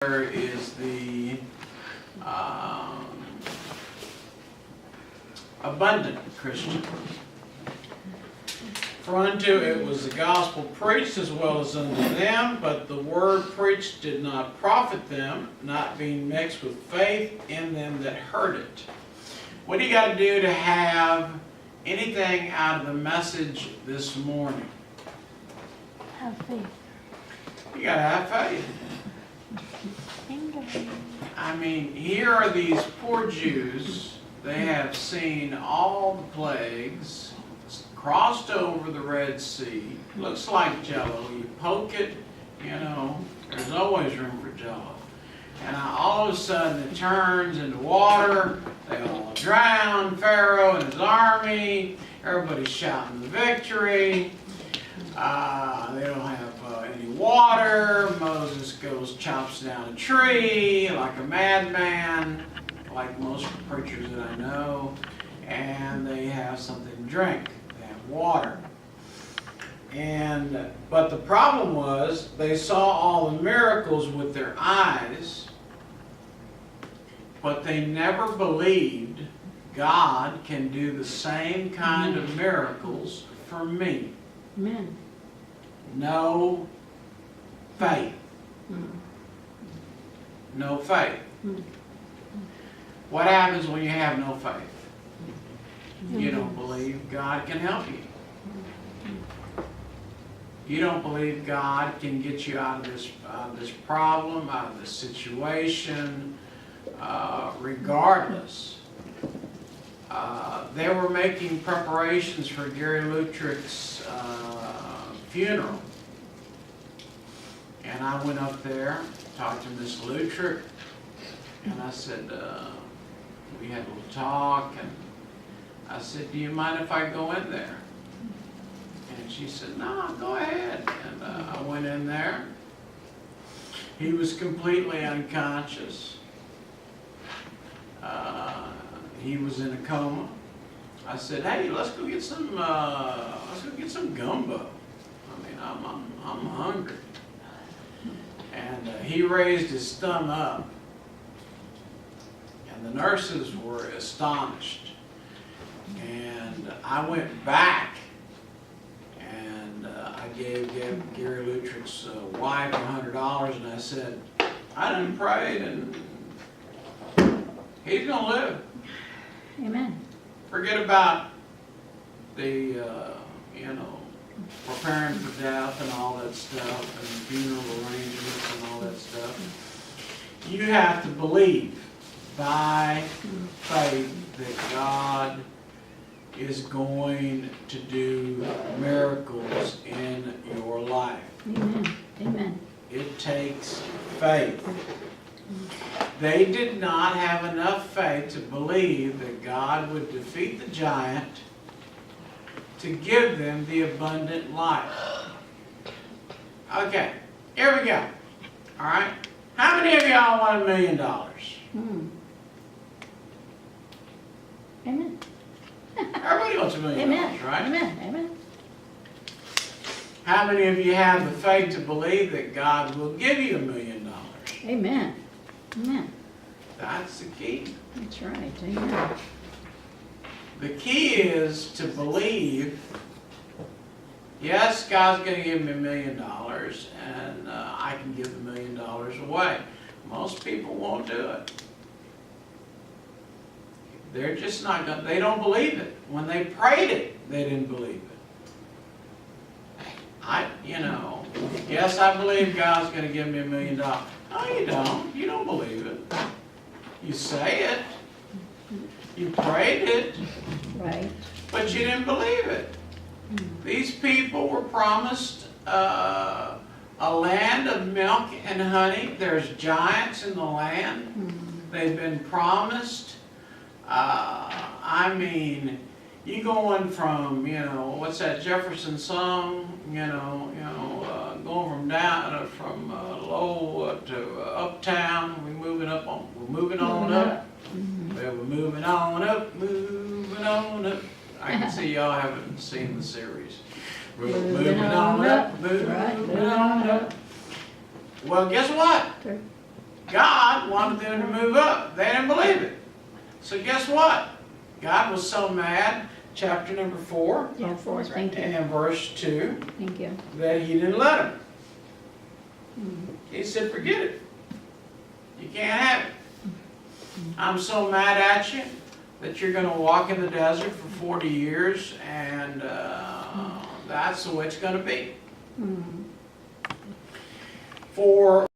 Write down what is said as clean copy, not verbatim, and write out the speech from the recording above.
is the abundant Christian. For unto it was the gospel preached as well as unto them, but the word preached did not profit them, not being mixed with faith in them that heard it. What do you got to do to have anything out of the message this morning? Have faith. You got to have faith. I mean, here are these poor Jews. They have seen all the plagues, crossed over the Red Sea. Looks like Jello. You poke it, you know, there's always room for Jello. And all of a sudden it turns into water. They all drown. Pharaoh and his army. Everybody's shouting victory. They don't have any water. Moses goes, chops down a tree like a madman, like most preachers that I know, and they have something to drink. They have water. But the problem was they saw all the miracles with their eyes, but they never believed God can do the same kind of miracles for me. Amen. No faith. No faith. What happens when you have no faith? You don't believe God can help you. You don't believe God can get you out of this problem, out of this situation, regardless. They were making preparations for Gary Lutrick's funeral. And I went up there, talked to Miss Lutrick, and I said, we had a little talk, and I said, do you mind if I go in there? And she said, no, go ahead. And I went in there. He was completely unconscious. He was in a coma. I said, hey, let's go get some gumbo. I mean, I'm hungry. And he raised his thumb up, and the nurses were astonished. And I went back, and I gave Gary Lutrick's wife $100, and I said, I done prayed, and he's going to live. Amen. Forget about the, preparing for death and all that stuff, and funeral arrangements and all that stuff. You have to believe by faith that God is going to do miracles in your life. Amen. Amen. It takes faith. They did not have enough faith to believe that God would defeat the giant to give them the abundant life. Okay, here we go. All right. How many of y'all want $1 million? Amen. Everybody wants $1 million, Amen. right? Amen. Amen. How many of you have the faith to believe that God will give you $1 million? Amen. Amen. That's the key. That's right. Amen. The key is to believe, yes, God's going to give me $1 million, and I can give the $1 million away. Most people won't do it. They're just not going to, they don't believe it. When they prayed it, they didn't believe it. Yes, I believe God's going to give me $1 million. No, you don't. You don't believe it. You say it. You prayed it. Right. But you didn't believe it. These people were promised a land of milk and honey. There's giants in the land. They've been promised. You going from, what's that Jefferson song? Going from low to uptown. We're moving on up. Well, we're moving on up, moving on up. I can see y'all haven't seen the series. We're moving on up, moving on up. Well, guess what? God wanted them to move up. They didn't believe it. So guess what? God was so mad, chapter number 4, Yeah, four, thank you, and verse 2, thank you. that he didn't let them. Mm. He said, forget it. You can't have it. I'm so mad at you that you're going to walk in the desert for 40 years, and that's the way it's going to be. Mm. For